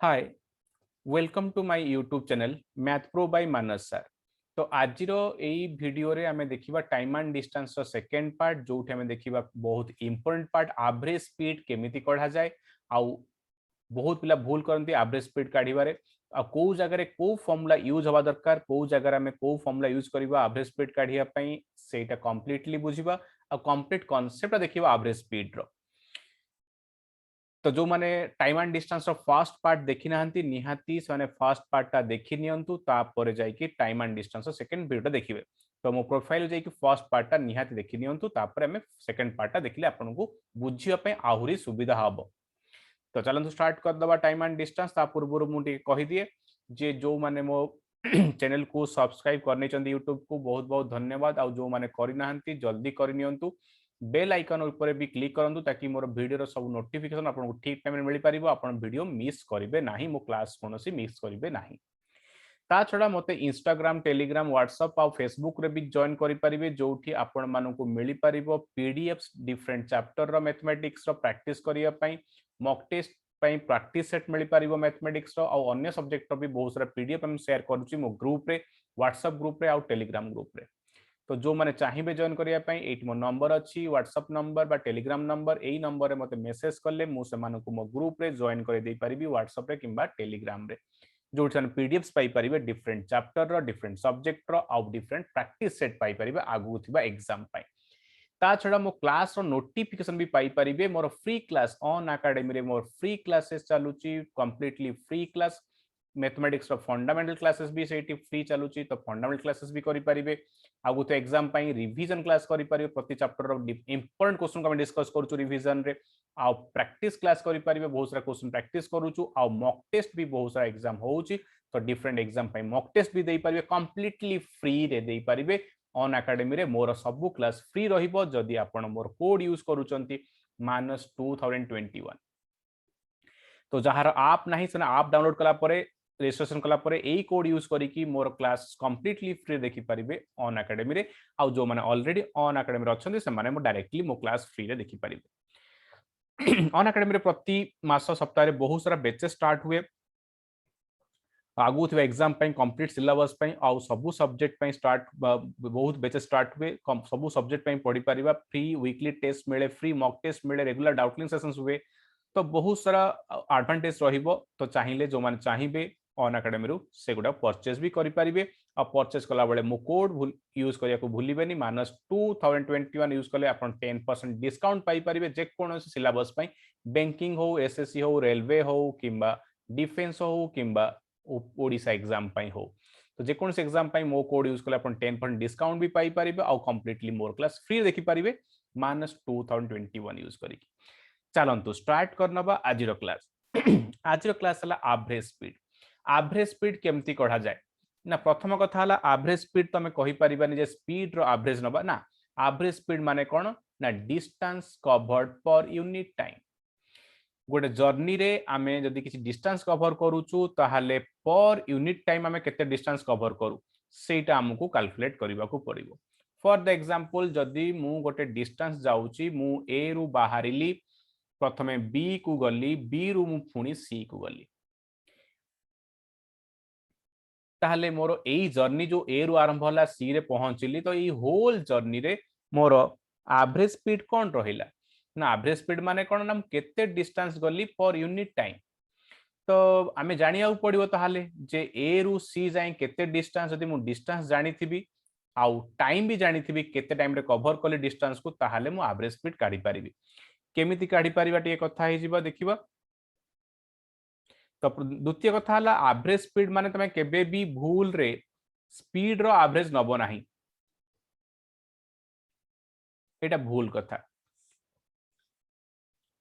Hi welcome to my YouTube channel math pro by Manas sir. तो आज video रे आमे देखिबा टाइम एंड डिस्टेंस रो सेकंड पार्ट जोठी आमे देखिबा बहुत इंपोर्टेंट पार्ट एवरेज स्पीड केमिति कढा जाय। आउ बहुत पिला भूल करंती एवरेज स्पीड काढिबारे आ को जगह को फॉर्मूला यूज हवा दरकार को जगह आमे को फॉर्मूला यूज करबा एवरेज स्पीड काढिया पई सेटा कंप्लीटली बुझिबा आ कंप्लीट कांसेप्ट देखिबा एवरेज स्पीड रो। तो जो माने टाइम एंड डिस्टेंस रो फर्स्ट पार्ट देखि नाहंती निहाती से माने फर्स्ट पार्ट ता देखि नियंतु तापर जाई कि टाइम एंड डिस्टेंस रो सेकंड वीडियो देखिबे। तो मो प्रोफाइल जाई कि फर्स्ट पार्ट ता निहाती देखि नियंतु तापर हमें सेकंड पार्ट ता देखिले आपन को बुझिया पे आहुरी सुविधा हबो। तो चलंतु स्टार्ट कर दबा टाइम एंड डिस्टेंस ता पूर्व मु कहि दिए जे जो माने मो चैनल को सब्सक्राइब करने चंदी यूट्यूब को बहुत बहुत धन्यवाद। आ जो माने करि नाहंती जल्दी करि नियंतु बेल आइकन ऊपर भी क्लिक करंतु ताकि मोर वीडियो सब नोटिफिकेशन आपको ठीक टाइम मिल पारिबो आपण वीडियो मिस करिवे नाही मो क्लास कोनोसी मिस करिवे नाही। ता छडा मते इंस्टाग्राम टेलीग्राम व्हाट्सएप आ फेसबुक रे भी जॉइन करि पारिबे जोठी आपण मानको मिली पारिबो पीडीएफ्स डिफरेंट चैप्टर रो मैथमेटिक्स रो प्रैक्टिस करिया पई मॉक टेस्ट पई प्रैक्टिस सेट मिली पारिबो मैथमेटिक्स रो आ अन्य सब्जेक्ट रो भी बहुत सारा पीडीएफ हम शेयर करूची मो ग्रुप रे व्हाट्सएप ग्रुप रे आ टेलीग्राम ग्रुप रे। तो जो माने चाहिए जॉइन करिया पई एट मो नंबर अच्छी व्हाट्सएप नंबर बा टेलीग्राम नंबर एई नंबर रे मते मेसेज करले मु से मानको मो ग्रुप रे जॉइन करे देई परिबी व्हाट्सएप रे किंबा टेलीग्राम रे जो सन पीडीएफ्स पाई परिबे डिफरेंट चैप्टर रो डिफरेंट सब्जेक्ट रो आउ डिफरेंट प्रैक्टिस सेट पाई परिबे आगु थिबा एग्जाम पाई। ता छडा मो क्लास रो नोटिफिकेशन भी पाई परिबे मोर फ्री क्लास ऑन एकेडमी रे मोर फ्री क्लासेस चालुची कंप्लीटली फ्री क्लास मैथमेटिक्स रो फंडामेंटल क्लासेस भी सेठी फ्री चालुची तो फंडामेंटल क्लासेस भी करि परिबे आगु तो एग्जाम पाई रिवीजन क्लास करि परिबे प्रति चैप्टर रो इंपोर्टेंट क्वेश्चन को हम डिस्कस करछु रिवीजन रे आ प्रैक्टिस क्लास करि परिबे बहुत सारा क्वेश्चन प्रैक्टिस करूछु आ मॉक टेस्ट भी बहुत सारा एग्जाम होउची तो डिफरेंट एग्जाम पाई मॉक टेस्ट भी देई परिबे कंप्लीटली फ्री रे देई परिबे ऑन एकेडमी रे मोर सब क्लास फ्री रहिबो जदि आपण मोर कोड यूज करूचंती -2021। तो जहार आप नहीं से आप डाउनलोड कला परे रजिस्ट्रेशन कला परे एई कोड यूज करी कि मोर क्लास कंप्लीटली फ्री देखि परिबे ऑन एकेडमी रे आ जो माने ऑलरेडी ऑन एकेडमी रे अछंती से माने मो डायरेक्टली मो क्लास फ्री रे देखि परिबे। ऑन एकेडमी रे प्रति मास सप्ताह रे बहुत सारा बैचेस स्टार्ट हुए आगु थे एग्जाम पे कंप्लीट सिलेबस पे आ सबु सब्जेक्ट पे स्टार्ट बहुत बैचेस स्टार्ट हुए सबु सब्जेक्ट पे पढ़ी परिबा फ्री वीकली टेस्ट मिले फ्री मॉक टेस्ट मिले रेगुलर डाउटलिंग सेशंस हुए तो बहुत सारा एडवांटेज रहिबो। तो चाहिए जो माने चाहिए ऑन एकेडमी रु से गुडा परचेज भी करि परिबे आ परचेज कला बेले मो कोड यूज करिया को भूलिबेनी -2021 यूज कले आपण 10% डिस्काउंट पाई परिबे जे कोनोसी सिलेबस पे बैंकिंग हो एसएससी हो रेलवे हो किंबा डिफेंस हो किंबा ओडिशा एग्जाम पाई हो तो जे कोनोसी एग्जाम पाई मो कोड यूज कले आपण 10% डिस्काउंट भी पाई परिबे आ कंप्लीटली मोर क्लास फ्री देखि परिबे -2021 यूज करी। चलंतु स्टार्ट करनबा आजिरो क्लास। आजिरो क्लास हला एवरेज स्पीड। एवरेज स्पीड केमती कढा जाय ना प्रथम कथा हला एवरेज स्पीड तमे कहि परिबानी जे स्पीड रो एवरेज नबा ना एवरेज स्पीड माने कोन ना डिस्टेंस कवर्ड पर यूनिट टाइम। गोटे जर्नी रे आमे जदि किसी डिस्टेंस कवर करूछु ताहाले पर यूनिट टाइम आमे केते डिस्टेंस कवर करू सेटा हमकु कैलकुलेट करबा को पड़िबो। फॉर द एग्जांपल जदि मु गोटे डिस्टेंस जाउची मु ए रु बाहरिली प्रथमे बी को गली बी रु मु पुणी सी को गली ताहले मोर एई जर्नी जो ए रु आरंभ होला सी रे पहुंचली तो एई होल जर्नी रे मोर एवरेज स्पीड कोन रहिला ना एवरेज स्पीड माने कोन ना केते डिस्टेंस गली पर यूनिट टाइम। तो आमे जानिया पड़िबो ताहले जे ए रु सी जाय केते डिस्टेंस जदि मु डिस्टेंस जानि थिबी आउ टाइम भी जानि थिबी केते टाइम रे कवर कले डिस्टेंस को ताहले मु एवरेज स्पीड काढी परिबी। केमिति काढी परिबा टिके कथा हे जिबा देखिबा। तो द्वितीय कथा हला एवरेज स्पीड माने तमे केबे भी भूल रे स्पीड रो एवरेज नबो नाही एटा भूल कथा।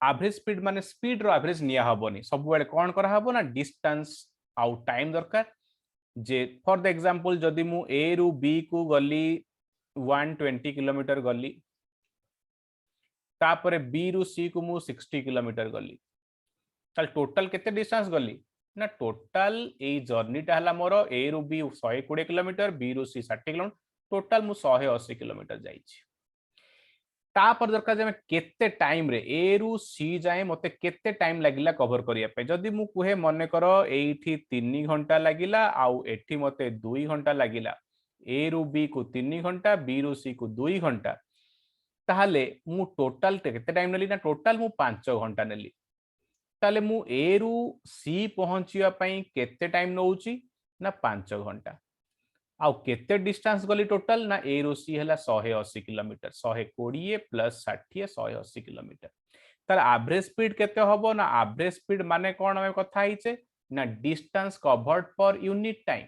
एवरेज स्पीड माने स्पीड रो एवरेज निया हबोनी सब बेले कोन करा हबो ना डिस्टेंस आउ टाइम दरकार जे फॉर द एग्जांपल जदि मु ए रु बी को गली 120 किलोमीटर गली तापरे बी रु सी को मु 60 किलोमीटर गली ताल टोटल केते डिस्टेंस गली ना टोटल ए जर्नीटा हला मोर ए रु बी 120 किलोमीटर बी रु सी 60 किलोमीटर टोटल मु 180 किलोमीटर जाइछि। तापर दरकार जे केते टाइम रे ए रु सी जाए मते केते टाइम लागिला कवर करिया पे जदी मु कुहे मने करो एठी 3 घंटा लागिला आउ एठी मते 2 घंटा लागिला ए रु बी को 3 घंटा बी रु सी को 2 घंटा ताहले मु टोटल केते टाइम नेली ना टोटल मु 5 घंटा नेली ताले मु ए रु सी पहुंचिया पई केते टाइम नउची ना 5 घंटा आउ केते डिस्टेंस गली टोटल ना ए रु सी हला 180 किलोमीटर 120 प्लस 60 180 किलोमीटर तार एवरेज स्पीड केते होबो ना एवरेज स्पीड माने कोन हम कथा हिचे ना डिस्टेंस कवर्ड पर यूनिट टाइम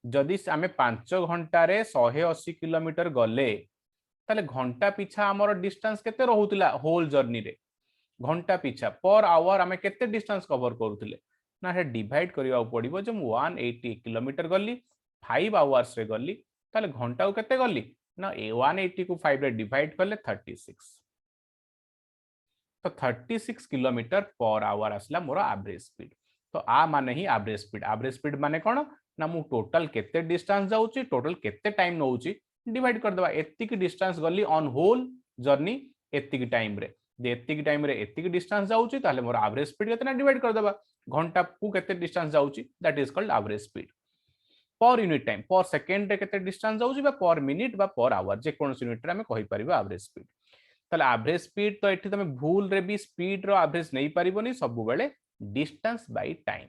जदि आमे 5 घंटा रे 180 किलोमीटर गले ताले घंटा पिछा हमर डिस्टेंस केते रहउतला होल जर्नी रे घंटा पिछा पर आवर आमे केते डिस्टेंस कवर करूतले ना हे डिवाइड करिवा पड़िबो जे 180 किलोमीटर गली 5 आवर्स रे गली ताले घंटा को केते गली ना 180 को 5 रे डिवाइड करले 36 तो 36 किलोमीटर पर आवर आसला मोर एवरेज स्पीड तो आ माने ही एवरेज स्पीड माने कोन ना मु टोटल केते डिस्टेंस जाउची टोटल केते टाइम नउची डिवाइड कर देबा एतिक डिस्टेंस गली ऑन होल जर्नी एतिक टाइम रे जे एतिक टाइम रे एतिक डिस्टेंस जाउची ताले मोर एवरेज स्पीड केते ना डिवाइड कर देबा घंटा को केते डिस्टेंस जाउची that is called average speed per unit time per second रे केते डिस्टेंस जाउची बा पर मिनिट बा पर आवर जे कोन यूनिट रे हम कहि परिबा एवरेज स्पीड ताले एवरेज स्पीड तो एठी तमे भूल रे भी स्पीड रो एवरेज नै परिबोनी सब बेले डिस्टेंस बाय टाइम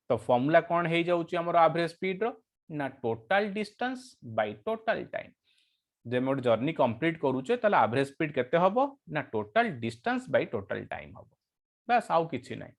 तो फॉर्मूला कोन हे जाउची हमर एवरेज स्पीड रो ना total distance by total time J more journey complete करूचे ताले एवरेज स्पीड केते हबो ना total distance by total time हबो बस आउ किछि नै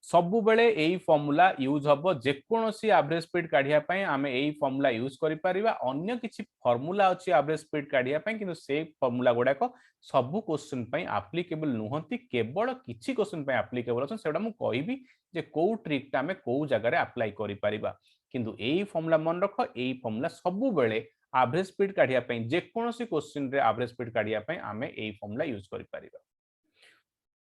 सबु बेले एई फॉर्मूला यूज हबो जे कोनोसी एवरेज स्पीड काढिया पई आमे एई फॉर्मूला यूज करि परिबा अन्य किछि फॉर्मूला अछि एवरेज स्पीड काढिया पई किंतु से फॉर्मूला गुडा को सबु क्वेश्चन पई एप्लीकेबल नुहंती केवल किछि क्वेश्चन पई एप्लीकेबल अछि सेडा मु कहिबी जे को ट्रिक ता आमे को जगह रे अप्लाई करि परिबा किंतु एई फॉर्मूला मन रखो एई फॉर्मूला सबु बेले एवरेज स्पीड काढिया पई जे कोनोसी क्वेश्चन रे एवरेज स्पीड काढिया पई आमे एई फॉर्मूला यूज करि परिबा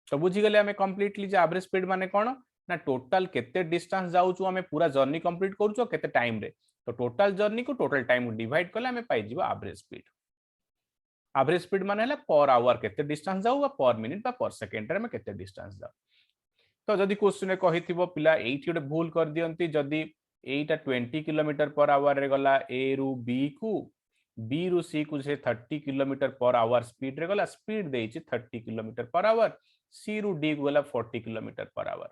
तो बुझी गले हमें कंप्लीटली जे एवरेज स्पीड माने कोन ना टोटल केते डिस्टेंस जाउछु हमें पूरा जर्नी कंप्लीट करूछु केते टाइम रे तो टोटल जर्नी को टोटल टाइम डिवाइड करले हमें पाई जीवा एवरेज स्पीड माने हला पर आवर केते डिस्टेंस जाउ पर मिनिट बा पर सेकंड रे हमें केते डिस्टेंस जाउ तो जदी क्वेश्चन रे कहिथिबो पिला एठी ओटे भूल कर दियंती जदी एटा 20 किलोमीटर पर आवर रे गला ए रु बी को बी रु सी को से 30 किलोमीटर पर आवर स्पीड रे गला स्पीड देइछि 30 किलोमीटर पर आवर सी रु डी को गला 40 kilometre per our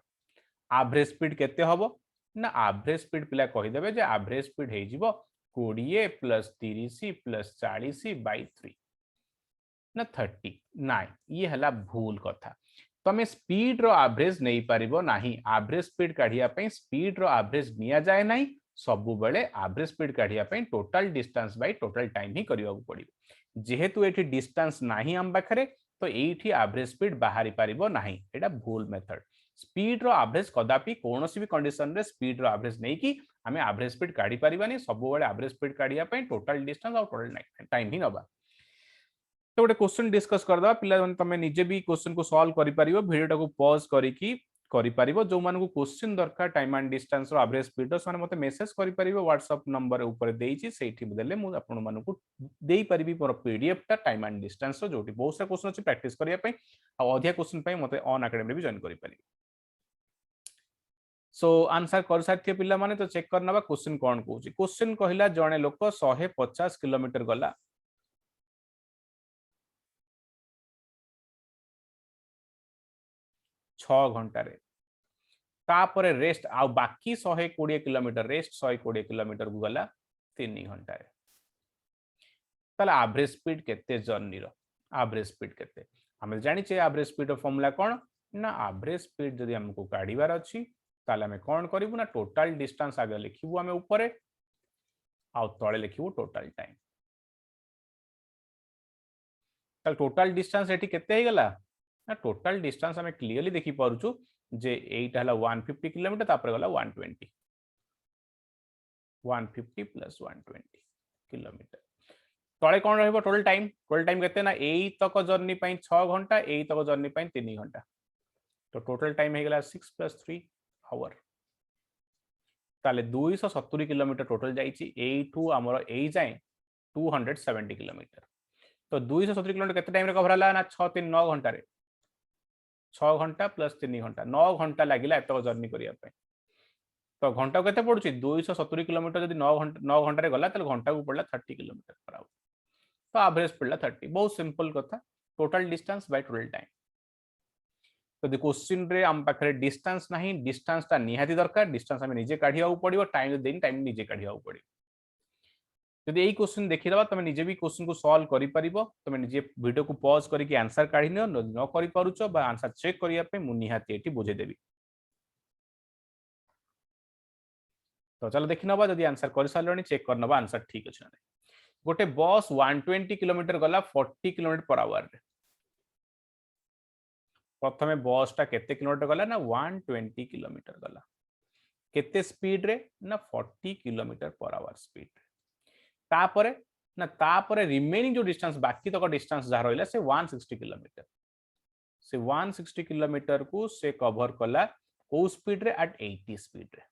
average speed केते हबो ना एवरेज स्पीड पिला कहि देबे जे एवरेज स्पीड हे जिवो 20 प्लस 30 प्लस 40 बाय 3 ना 30 नाइ ये हला भूल कथा तमे स्पीड रो एवरेज नहीं पारिबो नाही एवरेज स्पीड काढिया पई स्पीड रो एवरेज निया जाय नाही सबु बेले एवरेज स्पीड काढिया पई total distance by total time ही करिया पड़िबो जेहेतु एठी डिस्टेंस नाही हम पाखरे तो एठी एवरेज स्पीड बाहरी पारिबो नाही एटा भूल मेथड स्पीड रो एवरेज कदापि कोनोसी भी कंडीशन रे स्पीड रो एवरेज नै कि हमें एवरेज स्पीड काढी परिबानी सबु बेले एवरेज स्पीड काढिया पई टोटल डिस्टेंस और टोटल टाइम ही नबा तो गोटे क्वेश्चन डिस्कस करदबा पिला तमे निजे भी क्वेश्चन को सॉल्व करि परिबो वीडियो को पॉज करिकी करि परिबो जो मान को क्वेश्चन दरकार टाइम एंड डिस्टेंस रो एवरेज स्पीड रो मते मेसेज करि परिबो व्हाट्सएप नंबर ऊपर देइची सेठी देले मु आपन मान को देई परिबी पर पीडीएफ टा टाइम एंड डिस्टेंस रो जोटी बहुत सारा क्वेश्चन अछि प्रैक्टिस करिया पई आ अधिया क्वेश्चन पई मते ऑन एकेडमी भी जॉइन करि परिबो सो आंसर कर साथी पिला माने तो चेक करनबा क्वेश्चन कोन कहूची क्वेश्चन कहिला जणे लोक 150 किलोमीटर गला 6 घंटा रे तापरे रेस्ट आ बाकी 120 किलोमीटर रेस्ट 120 किलोमीटर को गला 3 घंटा रे ताला एवरेज स्पीड केते जर्नी रो एवरेज स्पीड केते हम जानि छे एवरेज स्पीड रो फार्मूला कोन ना एवरेज स्पीड जदी हमको काढीबार अछि ताले हम कोन करिवु ना टोटल डिस्टेंस आगे लिखिबु हम ऊपर आ तळे लिखिबु टोटल टाइम ताल टोटल डिस्टेंस एठी केते हे गला ना टोटल डिस्टेंस हमें क्लियरली देखि पारुछु जे एटा हला 150 किलोमीटर तापर गला 120 150 प्लस 120 किलोमीटर तळे कोन रहइबो टोटल टाइम केते ना एई तक जर्नी पई 6 घंटा एई तक जर्नी पई 3 घंटा तो टोटल टाइम हे गला 6 प्लस 3 आवर ताले 270 किलोमीटर टोटल जाईची एई टू हमर एई जाय 270 किलोमीटर तो 270 किलोमीटर केते टाइम रे कवर हला ना 6 3 9 घंटा रे 6 घंटा प्लस 3 घंटा 9 घंटा लागिला एत जर्नी करिया पे तो घंटा केते पडुची 270 किलोमीटर जदी 9 घंटा रे गला तले घंटा को पडला 30 किलोमीटर पर आवर तो एवरेज पडला 30 बहुत सिंपल कथा total distance by total time तो द क्वेश्चन रे हम पाखरे डिस्टेंस नाही डिस्टेंस ता निहाती दरकार डिस्टेंस हमें निजे काढिया पड़िबो टाइम देन टाइम निजे काढिया पड़िबो जदि एई क्वेश्चन देखिदबा तमे निजे भी क्वेश्चन को सॉल्व करि परिबो तमे निजे वीडियो को पॉज करके आंसर काढि नियो न करि पारुचो बा आंसर चेक करिया पे मु निहाती एठी बुझे देबी तो चलो देखि नबा जदि आंसर कर सारलणी चेक कर नबा आंसर ठीक अछि ना गोटे बस 120 किलोमीटर गला 40 किलोमीटर पर आवर रे प्रथमे बस टा केते किलोमीटर गला ना 120 किलोमीटर गला केते स्पीड रे ना 40 किलोमीटर पर आवर स्पीड तापरे ना तापरे रिमेनिंग जो डिस्टेंस बाकी तक डिस्टेंस जहा रहइला से 160 किलोमीटर से 160 किलोमीटर को से कवर कला को स्पीड रे एट 80 स्पीड रे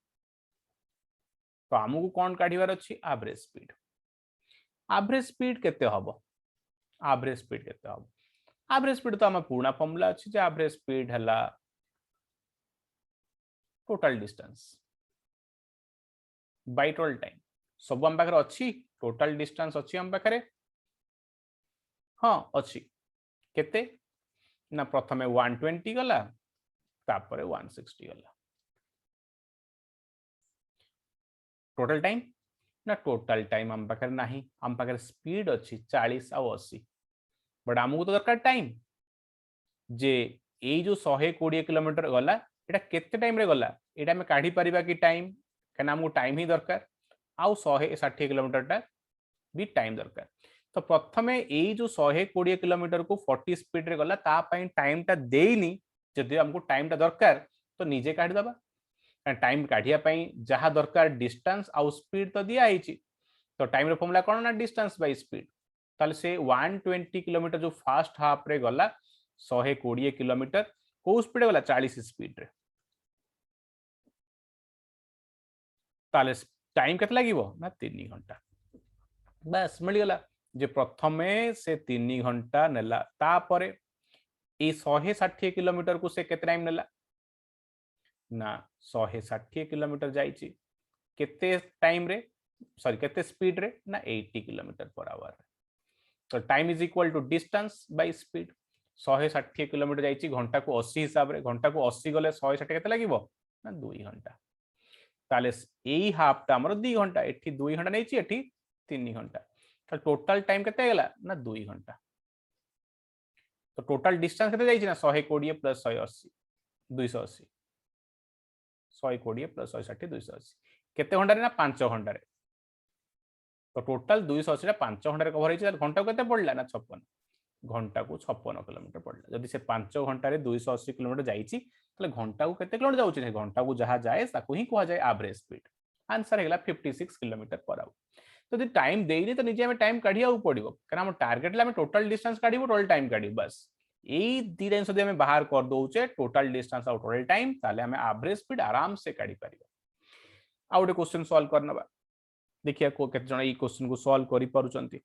तो हमहु कोन काढिवार अछि एवरेज स्पीड केते हबो एवरेज स्पीड केते हबो एवरेज स्पीड तो हम पूर्ण फॉर्मूला अछि जे एवरेज स्पीड हला total distance by total time सब हम पाखरे अछि टोटल डिस्टेंस अछि हम पाखरे हां अछि केते ना प्रथमे 120 गला तापरे 160 गला टोटल टाइम ना टोटल टाइम हम पाखरे नाही हम पाखरे स्पीड अछि 40 आ 80 बट हमहु तो दरकार टाइम जे ए जो 120 किलोमीटर गला एटा केते टाइम रे गला एटा हम काढी परिबा कि टाइम कना हमहु टाइम ही दरकार आउ 160 किलोमीटर टा भी टाइम दरकार तो प्रथमे ए जो 120 किलोमीटर को 40 स्पीड रे गला ता पई टाइम टा देइनी जदि हमको टाइम टा दरकार तो निजे काढी दबा टाइम काढिया पई जहा दरकार डिस्टेंस आउ स्पीड तो दिया आइची तो टाइम रे फॉर्मूला कोन ना डिस्टेंस बाय स्पीड ताले से 120 किलोमीटर जो फास्ट हाफ रे गला 120 किलोमीटर को स्पीड गला 40 स्पीड रे ताले टाइम केते लागिवो ना 3 घंटा बस मिल गला जे प्रथमे से 3 घंटा नेला तापरे ए 160 किलोमीटर को से केते टाइम नेला ना 160 किलोमीटर जाईची केते टाइम रे सॉरी केते स्पीड रे ना 80 किलोमीटर पर आवर तो time is equal to distance by speed 160 kilometre जाईची घंटा को 80 हिसाब रे घंटा को 80 गले 160 केते लागिवो ना 2 घंटा ताले एई हाफ टा हमर 2 घंटा एठी 2 घंटा नैची एठी 3 घंटा तो टोटल टाइम केते गेला ना 2 घंटा तो टोटल डिस्टेंस केते जाईची ना 120 प्लस 180 280 120 प्लस 160 280 केते घंटा रे ना 5 घंटा रे तो टोटल 280 रे 5 घंटा रे कवर होईची घंटा को केते पड़ला ना 56 घंटा को 56 किलोमीटर पड़ला जदि से 5 घंटा रे 280 किलोमीटर जाईची तले घंटा को केते किलोमीटर जाउची ने घंटा को जहा जाए ताको ही कहा जाए एवरेज स्पीड आंसर हेला 56 किलोमीटर पर आवर तो यदि टाइम देइनी तो निजे हमें टाइम काढिया पड़िबो कारण हम टारगेट ला हमें टोटल डिस्टेंस काढिबो टोटल टाइम काढिबो बस एई दी रेंज यदि हमें बाहर कर दोउचे टोटल डिस्टेंस और टोटल टाइम ताले हमें एवरेज स्पीड आराम से काढी परिबो आ गोटे क्वेश्चन सॉल्व करनबा देखिया को केते जण ई क्वेश्चन को सॉल्व करि पारुचंती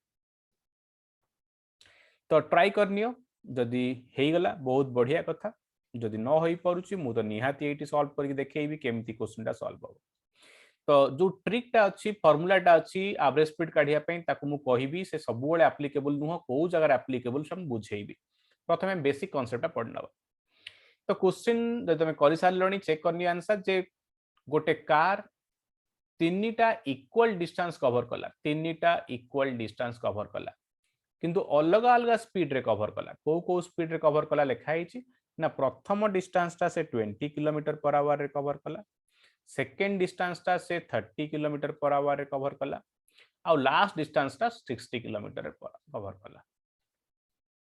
तो ट्राई करनियो जदि हेई गला बहुत बढ़िया कथा जदि न होई पारुची मु तो निहाती एटी सॉल्व करके देखेइबी केमती क्वेश्चन टा सॉल्व हो तो जो ट्रिक टा अच्छी फार्मूला टा अच्छी एवरेज स्पीड काढिया पई ताको मु कहिबी से सब बेले एप्लीकेबल नुह को जगह एप्लीकेबल हम बुझेइबी प्रथमे बेसिक कांसेप्ट पढनबा तो क्वेश्चन जदि तमे करि सारलणी चेक करनी आंसर जे गोटे कार तीनटा इक्वल डिस्टेंस कवर कला तीनटा इक्वल डिस्टेंस कवर कला किंतु अलग अलग स्पीड रे कवर कला को स्पीड रे कवर कला लिखा हिची ना प्रथम डिस्टेंस टा से 20 किलोमीटर पर आवर रे कवर कला सेकेंड डिस्टेंस टा से 30 किलोमीटर पर आवर रे कवर कला आ लास्ट डिस्टेंस टा 60 किलोमीटर पर कवर कला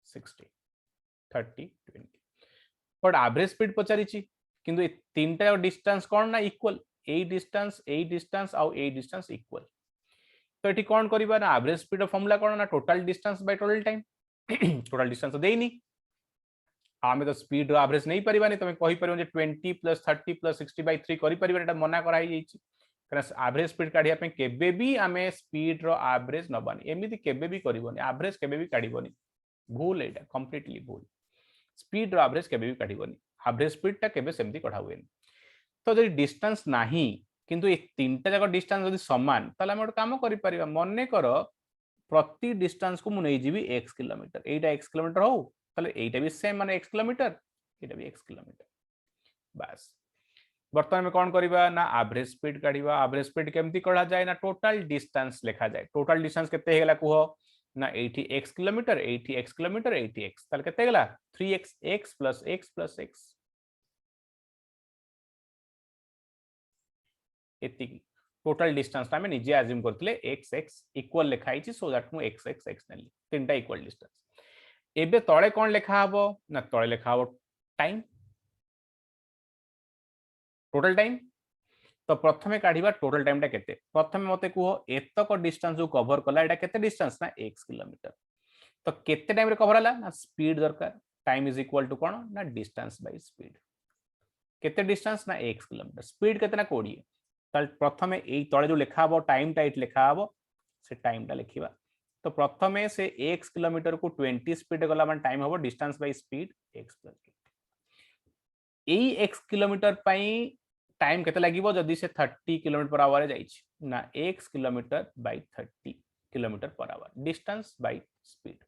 60 30 20 बट एवरेज स्पीड पचारिची किंतु ए तीनटा डिस्टेंस कोन ना इक्वल ए डिस्टेंस आउ ए डिस्टेंस इक्वल तो एठी कोन करिबा ना एवरेज स्पीड फार्मूला कोन ना total distance by total time total distance देइनी आमे तो स्पीड एवरेज नहीं परिबानी तमे कहि परिबो जे 20 प्लस 30 प्लस 60 बाय 3 करि परिबा एटा मना करा ही जाईची एवरेज स्पीड काढिया पे केबे भी आमे स्पीड रो एवरेज नबानी एमिति केबे भी करिवोनी एवरेज केबे भी काढिबोनी भूल एटा कंप्लीटली भूल स्पीड रो एवरेज केबे भी काढिबोनी एवरेज स्पीड टा केबे सेमती कढा हुएनी तो जदि डिस्टेंस नाही किंतु ए तीनटा जाक डिस्टेंस जदि समान ताले हम काम करि परिबा मने कर प्रति डिस्टेंस को मु नै जीवी x किलोमीटर एटा x किलोमीटर हो ताले एटा भी सेम माने x किलोमीटर एटा भी x किलोमीटर बस वर्तमान में कौन करिबा ना एवरेज स्पीड काढिबा एवरेज स्पीड केमती कढा जाय ना टोटल डिस्टेंस लिखा जाय टोटल डिस्टेंस केते हेगला कुहो ना 80 x किलोमीटर 80 x किलोमीटर 80 x ताले केते हेगला 3x x plus x plus x एतिकी टोटल डिस्टेंस आमे निजे अज्यूम करथिले x x इक्वल लिखा हिची सो दैट मु x x x नेली तीनटा इक्वल डिस्टेंस एबे तळे कोन लिखा हबो ना तळे लिखा हबो टाइम टोटल टाइम तो प्रथमे काढिबा टोटल टाइम टा केते प्रथमे मते कुहो एतक डिस्टेंस जो कवर कला एटा केते डिस्टेंस ना x किलोमीटर तो केते टाइम रे कवर हला ना स्पीड दरकार टाइम इज इक्वल टू कोन ना डिस्टेंस बाय स्पीड केते डिस्टेंस ना x किलोमीटर स्पीड केते ना 20 ताल प्रथमे एई तळे जो लिखा हबो टाइम टाइट लिखा हबो से टाइम टा लिखिबा तो प्रथमे से x किलोमीटर को 20 स्पीड गला मान टाइम हबो distance by speed x plus AE x kilometre पई टाइम केते लागिबो जदी से 30 किलोमीटर पर आवर जाईछि ना x kilometre bye 30 kilometre per our distance by speed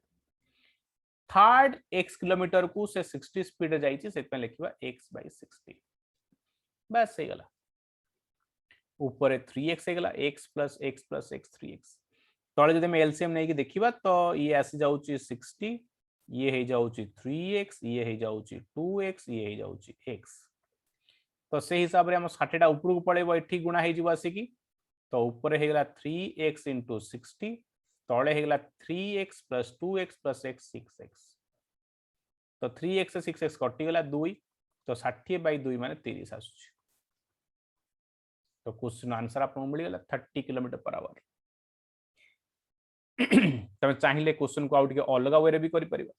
third x kilometre को से 60 स्पीड जाईछि से पे लिखिबा x बाय 60 बस हे गला ऊपर 3x हे गला x plus x plus x 3x तळे जदि मैं एलसीएम नै कि देखिबा तो ये आसी जाउछि 60 ये हे जाउछि 3x ये हे जाउछि 2x ये हे जाउछि x तो से हिसाब रे हम 60 टा ऊपर को पळेबो एठी गुणा हे जिवो आसी कि तो ऊपर हे गला 3x into 60 तळे हे गला 3x plus 2x plus x 6x तो 3x से 6x कटि गला 2 तो 60 by 2 माने 30 आसुछि तो क्वेश्चन आंसर आपको मिल गला 30 किलोमीटर पर आवर तमे चाहिए क्वेश्चन को आउट के अलग वे रे भी करि परिबा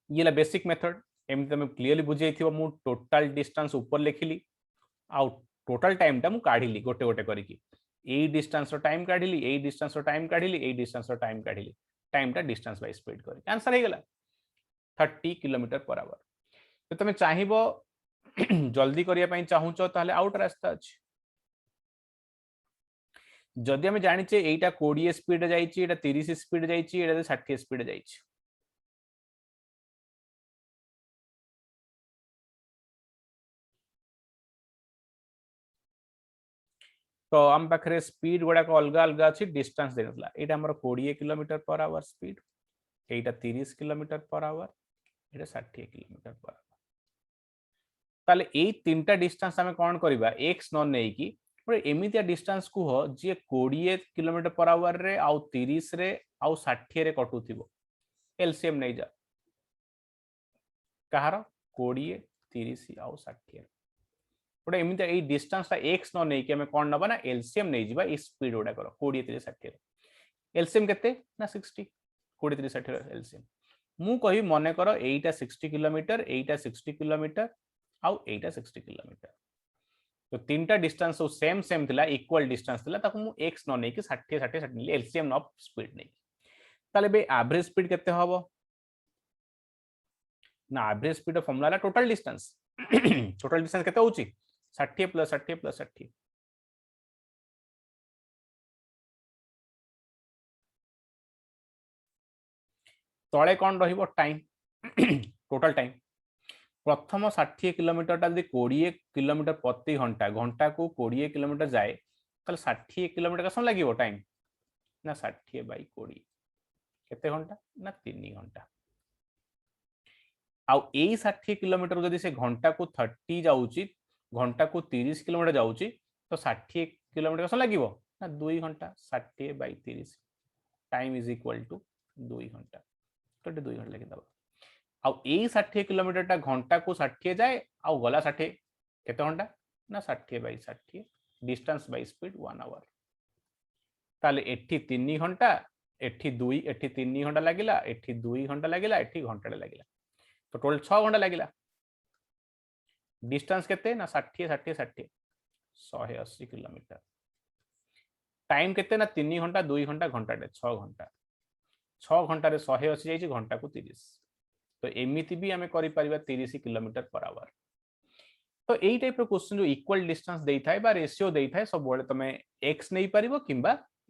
ये ला बेसिक मेथड एम तमे क्लियरली बुझे थिबो मु टोटल डिस्टेंस ऊपर लिखिली आउ टोटल टाइम टा मु काढिली गोटे गोटे करिकी ए डिस्टेंस रो टाइम काढिली ए डिस्टेंस रो टाइम काढिली ए डिस्टेंस रो टाइम काढिली टाइम टा डिस्टेंस बाय स्पीड करी आंसर हे गला 30 किलोमीटर पर आवर तो तमे चाहिबो जल्दी करिया पई चाहूचो ताले आउट रास्ता अछि जदि हम जानिचे एटा 20 स्पीड जाईची एटा 30 स्पीड जाईची एटा 60 स्पीड जाईची तो हम पाखरे स्पीड गुडा को अलग अलग अछि डिस्टेंस देनतला एटा हमर 20 kilometre per hour speed Etah 30 kilometre per our Etah 60 kilometre per our ताले ए तीनटा डिस्टेंस हमें कोन करबा x न नै की एमितिया डिस्टेंस को हो जे 20 किलोमीटर पर आवर रे आउ 30 रे आउ 60 रे कटुथिबो एलसीएम नै जा कहार 20 30 आउ 60 गोटे एमितिया ए डिस्टेंस ता x न नै कि हमें कोन नबा ना एलसीएम नै जिबा ए स्पीड गोडा करो 20 30 60 एलसीएम केते ना 60 20 30 60 एलसीएम मु कहि मने करो एटा 60 किलोमीटर एटा 60 किलोमीटर आउ एटा 60 किलोमीटर तो तीनटा डिस्टेंस सेम सेम थिला इक्वल डिस्टेंस थिला ताको मु x न नै कि 60 60 60 ले एलसीएम ऑफ स्पीड नै ताले बे एवरेज स्पीड केते हबो ना average speed formula total distance total distance केते होची 60 plus 60 plus 60 तळे कोन रहिबो टाइम टोटल टाइम प्रथम 60 किलोमीटर टा जदि 20 किलोमीटर प्रति घंटा घंटा को 20 किलोमीटर जाए ताले 60 किलोमीटर का समय लागिवो टाइम ना 60 बाय 20 केते घंटा ना 3 घंटा आउ ए 60 किलोमीटर जदि से घंटा को 30 जाउची घंटा को 30 किलोमीटर जाउची तो 60 किलोमीटर का समय लागिवो ना 2 घंटा 60 by 30 time is equal to 2 घंटा तो 2 घंटा लगे दबा आउ ए 60 किलोमीटर टा घंटा को 60 जाए आउ गला 60 केते घंटा ना 60 by 60 distance by speed 1 hour ताले एठी 3 घंटा एठी 2 एठी 3 घंटा लागिला एठी 2 घंटा लागिला एठी घंटा लागिला तो टोटल 6 घंटा लागिला डिस्टेंस केते ना 60 60 60 180 किलोमीटर टाइम केते ना 3 घंटा 2 घंटा घंटाटे 6 घंटा 6 घंटा 180 जाइए घंटा को 30 तो एमती भी आम कर 30 किलोमीटर पर आवर तो यही टाइप क्वेश्चन जो इक्वल डिस्टेंस देता है रेशियो देता है सब बड़े तुम एक्स नहीं पार कि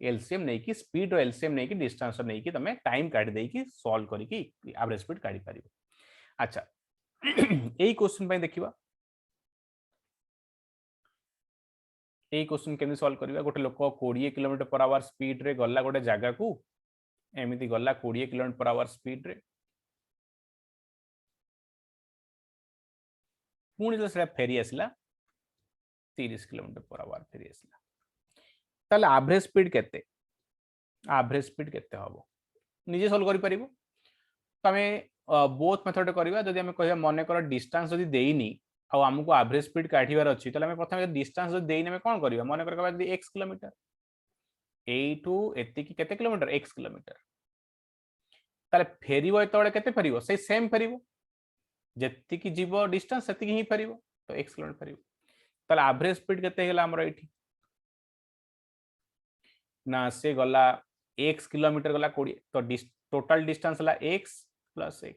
एलसीएम नहीं कि स्पीड एलसीएम नहीं कि डिस्टेंस नहीं कि तुम टाइम काट देकी सॉल्व करके एवरेज स्पीड काढी पारिबो। अच्छा यही क्वेश्चन पे देखिबा यही क्वेश्चन केमि सॉल्व करबा गोटे लोक 20 किलोमीटर पर आवर स्पीड रे गला गोटे जगह को एमिति गला 20 किलोमीटर पर आवर स्पीड रे पुणी जो से फेरी आसला 30 किलोमीटर पर आवर फेरी आसला ताले एवरेज स्पीड केते हबो निजे सॉल्व करि परिबो तमे बोथ मेथड करबा जदि हम कहबा मन कर डिस्टेंस जदि देइनी आ हमको एवरेज स्पीड काढिबार अछि ताले हम प्रथम डिस्टेंस जदि देइनी हम कोन करबा मन कर कहबा x किलोमीटर ए टू एति की केते किलोमीटर x किलोमीटर ताले फेरिबो एतोळे केते फेरिबो से सेम फेरिबो जेति की जीवो डिस्टेंस सेति की ही फेरिबो तो x किलोमीटर फेरिबो ताले एवरेज स्पीड केते हेला हमर एठी ना से गला x किलोमीटर गला 20 तो टोटल डिस्टेंस हला x प्लस x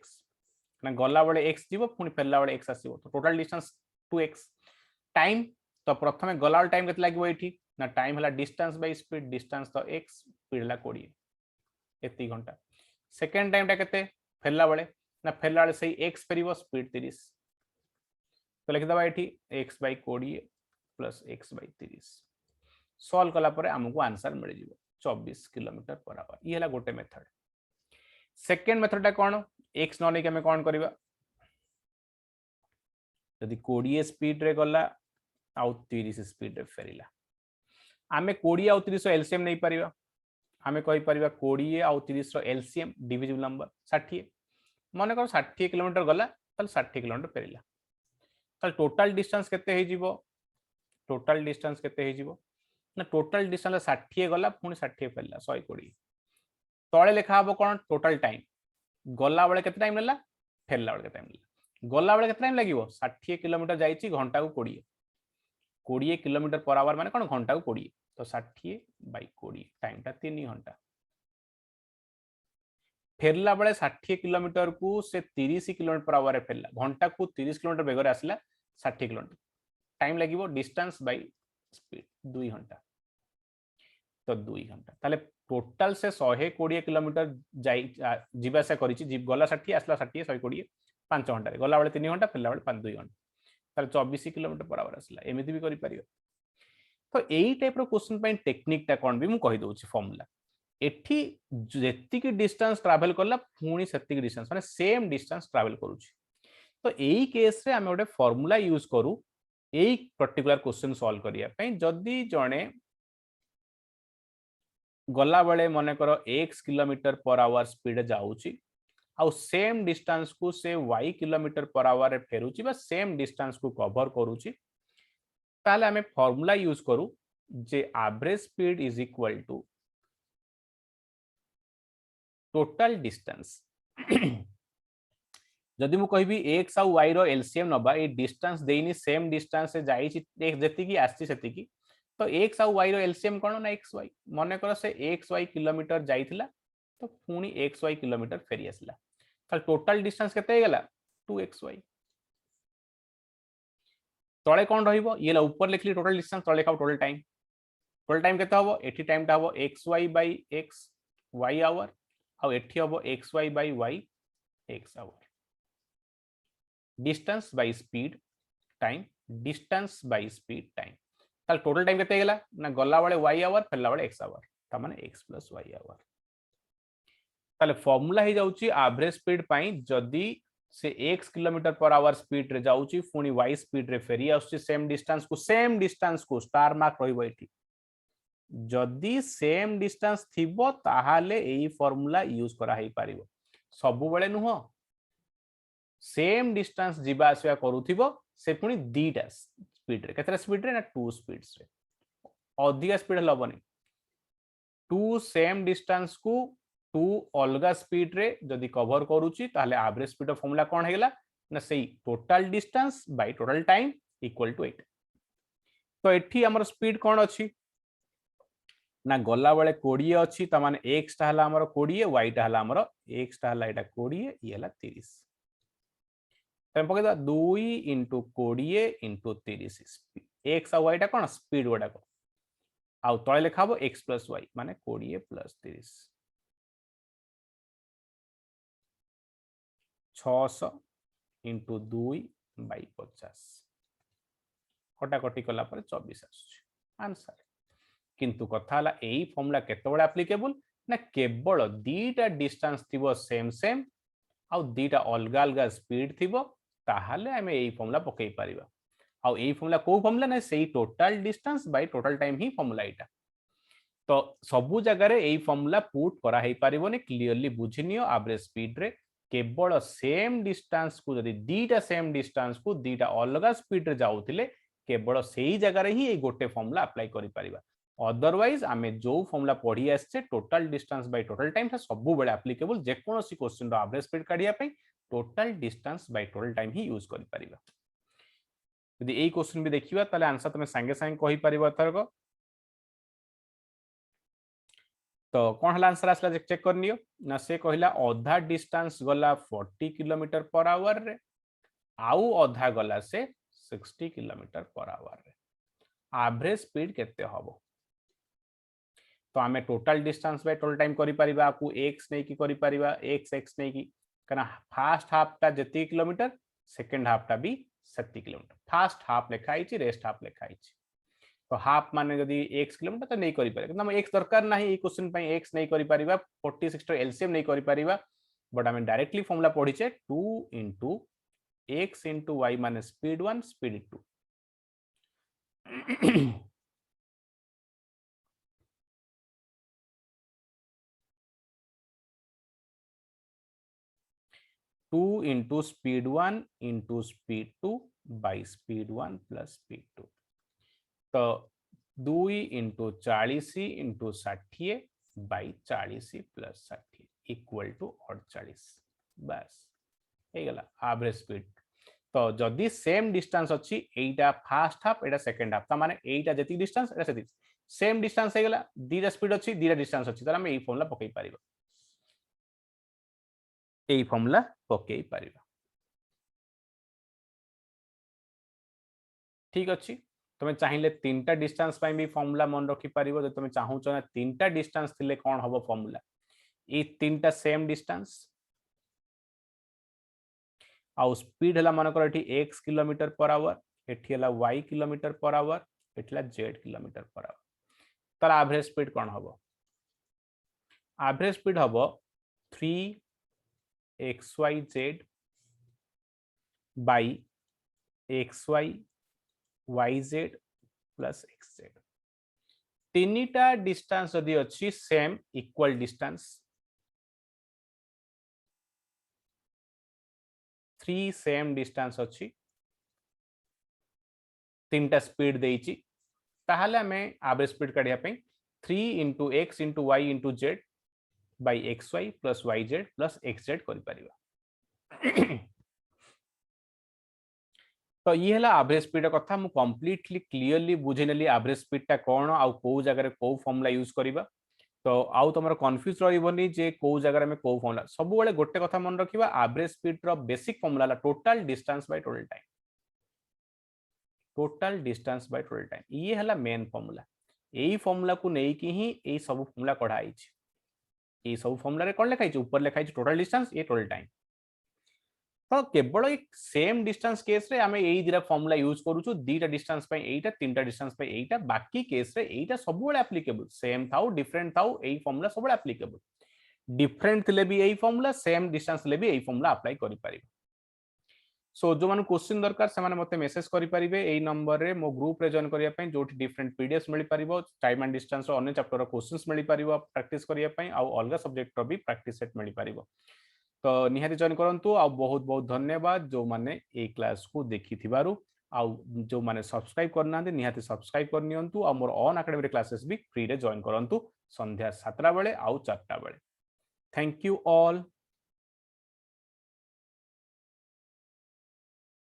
ना गला बेले x जीवो पुनी फेरला बेले x आसीबो तो टोटल डिस्टेंस 2x टाइम तो प्रथमे गला बेले टाइम केते लागबो एठी ना टाइम हला डिस्टेंस बाय स्पीड डिस्टेंस तो x स्पीड हला 20 एति घंटा सेकंड टाइम टा केते फेरला बेले ना फेरला बेले सही x फेरिबो स्पीड 30 तो लिखि दबा एठी x by 20 plus x by 30 solve कला परे हमको आंसर मिल जिवो 24 किलोमीटर पर आवर ये हला गोटे मेथड सेकंड मेथड टा कोन x न लेके हमें कोन करबा यदि 20 स्पीड रे गला आ 30 स्पीड रे फेरिला आमे 20 आ 30 एलसीएम नहीं परिबा आमे कहि परिबा 20 आ 30 एलसीएम डिविजिबल नंबर 60 मन कर 60 किलोमीटर गला तल 60 किलोमीटर फेरिला तल टोटल डिस्टेंस केते हे जिवो टोटल डिस्टेंस केते हे जिवो ना टोटल डिस्टेंस 60 गला पुणी 60 फेरला 120 तळे लिखा हबो कोन टोटल टाइम गला बेले केते टाइम लेला फेरला बेले केते टाइम लेला गला बेले केते टाइम लागिवो 60 किलोमीटर जाईची घंटा को 20 20 किलोमीटर पर आवर माने कोन घंटा को 20 तो 60 बाय 20 टाइम टा 3 घंटा फेरला बेले 60 किलोमीटर को से 30 किलोमीटर पर आवर फेरला घंटा को 30 किलोमीटर बेगर आसला 60 किलोमीटर टाइम लागिवो डिस्टेंस बाय स्पीड 2 घंटा तो 2 घंटा ताले टोटल से 120 किलोमीटर जाई जीवा से करिछि जीव गला 60 आसला 60 120 5 घंटा गला बेले 3 घंटा फेरला बेले 2 घंटा ताले 24 किलोमीटर पर आवर आसला एमिति भी करि परियो तो एई टाइप रो क्वेश्चन पई टेक्निक टा कोन भी मु कहि दोछि फार्मूला एठी जेति की डिस्टेंस ट्रैवल करला पुणी सेति की डिस्टेंस माने सेम डिस्टेंस ट्रैवल करूछि तो एई केस रे हम ओटे फार्मूला यूज करू एई पर्टिकुलर क्वेश्चन सॉल्व करिया पई जदी जणे गला बेले मन कर x kilometre per hour speed जाउची आ सेम डिस्टेंस को से y किलोमीटर पर आवर फेरुची बा सेम डिस्टेंस को कवर करूची ताले हमें फार्मूला यूज करू जे average speed is equal to total distance जदि मु कहबी x आ y रो एलसीएम नबा ए डिस्टेंस देइनी सेम डिस्टेंस से जाईची जेति की आस्ती सेति की तो x आ y रो एलसीएम कोन ना xy मन कर से xy किलोमीटर जाइथिला तो पुणी xy किलोमीटर फेरी आसला तो टोटल डिस्टेंस केते गेला 2xy तळे कोन रहिबो ये ऊपर लिखली टोटल डिस्टेंस तळे लिखाव टोटल टाइम केते हबो एठी टाइम ता हबो xy by x y hour आ एठी हबो xy by y x hour distance by speed time distance by speed time ताल टोटल टाइम केते गेला ना गला वाले y आवर फेरला वाले x आवर ता माने x + y आवर ताले फार्मूला हे जाउची एवरेज स्पीड पई जदी से x kilometre per hour speed रे जाउची पुनी y स्पीड रे फेरी आउची सेम डिस्टेंस को स्टार मार्क रहिबो एठी जदी सेम डिस्टेंस थिबो ताहाले एई फार्मूला यूज करा हे पारिबो सबु बेले नुहो सेम डिस्टेंस जीवा आसिया करूथिबो से पुनी दीटा स्पीड रे केतरा स्पीड रे ना 2 स्पीड्स रे अधिक स्पीड लबनी 2 सेम डिस्टेंस को 2 अलगा स्पीड रे जदी कवर करूची ताले एवरेज स्पीड ऑफ फार्मूला कोन हेला ना सेही total distance by total time equal to 8 तो एठी हमर स्पीड कोन अछि ना गला बेले 20 अछि त माने x टा हला हमर 20 y टा हला हमर x टा हला एटा 20 ये हला 30 तम पके 2 * 20 * 30 x और y टा कोन स्पीड गोटा को आउ तळे लेखाबो x + y माने 20 + 30 600 * 2 / 50 कटा कटी कला पर 24 आसुची आंसर किंतु कथा हला एई फॉर्मूला केते बडा एप्लीकेबल ना केवल दीटा डिस्टेंस थिबो सेम सेम आउ दीटा अलगा अलगा स्पीड थिबो ताहाले हमें एई फॉर्मूला पकई परिबा आउ एई फॉर्मूला को फॉर्मूला ना सेई total distance by total time he formula एटा तो सबु जगह रे एई फॉर्मूला पुट करा हे परिबोनी क्लियरली बुझिनियो एवरेज स्पीड रे केवल सेम डिस्टेंस को जदी दीटा सेम डिस्टेंस को दीटा अलगा स्पीड रे जाउथिले केवल सेही जगह रे ही ए गोटे फॉर्मूला अप्लाई करि परिबा अदरवाइज आमे जो फॉर्मूला पढी आछे total distance by total time था सबु बेले एप्लीकेबल जे कोनोसी क्वेश्चन रो एवरेज स्पीड काढिया पे total distance by total time he use करि परिबा यदि एई क्वेश्चन भी देखिबा ताले आंसर तमे संगे संगे कहि परिबा थरको तो कौन हला आंसर आसला चेक कर नियो ना से कहला अधा डिस्टेंस गला 40 किलोमीटर पर आवर रे आउ अधा गला से 60 किलोमीटर पर आवर रे एवरेज स्पीड केते हबो तो आमे total distance by total time करि परिबा आपु x नै की करि परिबा x नै की कना फर्स्ट हाफ ता जति किलोमीटर सेकंड हाफ ता भी 70 किलोमीटर फर्स्ट हाफ लिखा आइछि रेस्ट हाफ लिखा आइछि तो हाफ माने जदी x किलोमीटर तो नहीं करि पारे किंतु हम x दरकार नाही ए क्वेश्चन पई x नहीं करि परिबा 46 तो एलसीएम नहीं करि परिबा बट हम डायरेक्टली फार्मूला पढिचे 2 * x * y माने speed 1 speed 2 2 * speed 1 * speed 2 by speed 1 plus speed 2 तो 2 * 40 * 60 by 40 plus 60 इक्वल टू 48 बस हे गला एवरेज स्पीड तो जदी सेम डिस्टेंस अछि एटा फर्स्ट हाफ एटा सेकंड हाफ त माने एटा जति डिस्टेंस एटा सेति सेम डिस्टेंस हे गला दीटा स्पीड अछि दीटा डिस्टेंस अछि त हम एई फॉर्मूला पकई परिबा एई फॉर्मूला पकई परिबा ठीक अछि तुम चाहिए तीनटा डिस्टेंस भी फॉर्मूला मन रखि पारिबो जे तुम चाहू ना तीनटा डिस्टेंस थिले कोन हबो फॉर्मूला ए तीनटा सेम डिस्टेंस आउ स्पीड हला मन कर एठी x किलोमीटर पर आवर एठी हला y किलोमीटर पर आवर एठी हला z किलोमीटर पर आवर तार एवरेज स्पीड कोन हबो एवरेज स्पीड हबो 3xyz by xy yz plus xz तीनटा डिस्टेंस जदी अछि same equal distance 3 same distance अछि तीनटा स्पीड देइछि ताहाले हमें एवरेज स्पीड काढिया पे 3 * x * y * z by xy plus yz plus xz करि परिबा तो ये हला एवरेज स्पीड कथा मु कंप्लीटली क्लियरली बुझेनेली एवरेज स्पीड ता कोन आ को जगह रे को फॉर्मूला यूज करिबा तो आउ तमरो कंफ्यूज रहिबोनी जे को जगह रे में को फॉर्मूला सब बेले गोटे कथा मन रखिबा एवरेज स्पीड रो बेसिक फॉर्मूला ला total distance by total time total distance by total time ये हला मेन फॉर्मूला एई फॉर्मूला को नै कि ही एई सब फॉर्मूला कढा आइछ एई सब फॉर्मूला रे कोन लिखाइ छ ऊपर लिखाइ छ टोटल डिस्टेंस ये टोटल टाइम तो केवल एक सेम डिस्टेंस केस रे हमें एई दिरा फॉर्मूला यूज करूछु दीटा डिस्टेंस पे एटा तीनटा डिस्टेंस पे एटा बाकी केस रे एटा सब बेले एप्लीकेबल सेम थाउ डिफरेंट थाउ एई फॉर्मूला सब बेले एप्लीकेबल डिफरेंट थिले भी एई फॉर्मूला सेम डिस्टेंस ले भी एई फॉर्मूला अप्लाई करि परिबे सो जो मानु क्वेश्चन दरकार से माने मते मेसेज करि परिबे एई नंबर रे मो ग्रुप रे जॉइन करिया पई जोठी डिफरेंट पीडीएफ मिलि परिबो टाइम एंड डिस्टेंस रो अन्य चैप्टर रो क्वेश्चंस मिलि परिबो प्रैक्टिस करिया पई आ अलगा सब्जेक्ट रो भी प्रैक्टिस सेट मिलि परिबो तो निहाती जॉइन करंतु आ बहुत बहुत धन्यवाद जो माने ए क्लास को देखि थिबारु आ जो माने सब्सक्राइब करना निहाती सब्सक्राइब करनियंतु आ मोर ऑन एकेडमी रे क्लासेस भी फ्री रे जॉइन करंतु संध्या 7टा बेले आ 4टा बेले थैंक यू ऑल।